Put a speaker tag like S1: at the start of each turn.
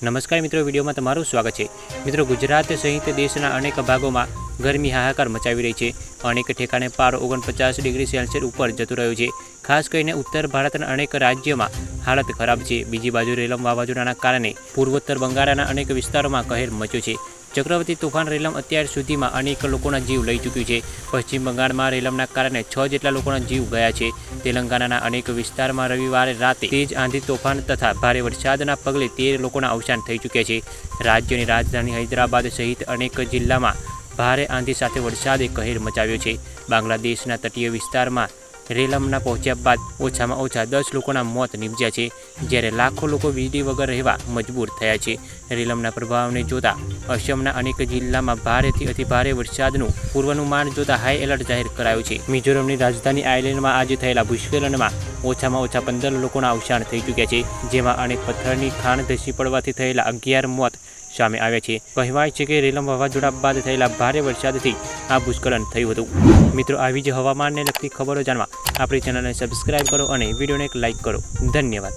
S1: नमस्कार मित्रों, वीडियो में तमारुं स्वागत है। मित्रों, गुजरात सहित देशना अनेक भागों में गरमी हाहाकार मचावी रही है। अनेक ठेकाणे पारो 49 डिग्री सेल्सियस ऊपर जतो रह्यो छे। खास करीने उत्तर भारतना अनेक राज्यों में हालत खराब है। बीजी बाजु रेलम वावाजोडाना कारणे पूर्वोत्तर बंगाळना अनेक विस्तारों कहर मच्यो छे। चक्रवर्ती तोफान रेलम अत्यार सुधीमां अनेक लोकोना जीव लई चूक्युं छे। पश्चिम बंगाळमां रेलमना कारणे 6 जेटला लोकोना जीव गया छे। तेलंगाणाना अनेक विस्तारमां रविवारे राते तेज आंधी तोफान तथा भारे वरसादना पगले 13 लोकोना अवसान थई चूक्या छे। राज्यनी राजधानी हैदराबाद सहित अनेक जिल्लामां भारे आंधी साथे वरसादे कहर मचाव्यो छे। बांग्लादेशना तटीय विस्तारमां रेलमना पहोंच्या बाद ओछामां ओछा 10 लोकोना मोत निपज्या छे, ज्यारे लाखों लोको वीजળી वगर रहेवा मजबूर थया छे। रेलमना प्रभावने जोता असमना अनेक जिल्लामां भारेथी अतिभारे वरसादनुं पूर्वानुमान जोता हाई एलर्ट जाहेर करायुं छे। मिजोरमनी राजधानी आइलेन्डमां आज थयेला भूस्खलનમાં ओछामां ओछा 15 लोकोना अवसान थई चूक्या छे, जेमां अनेक पत्थरनी खाण धसी पड़वाथी थयेला 11 मोत सामे आव्या छे। कहेवाय छे के रेलम वावाजोड़ा बाद थयेला भारे वरसादथी आ भूस्खलन थयुं हतुं। मित्रों, आवी ज हवामानने लगती खबरो जाणवा आपणी चेनलने सब्सक्राइब करो अने विडियोने एक लाइक करो। धन्यवाद।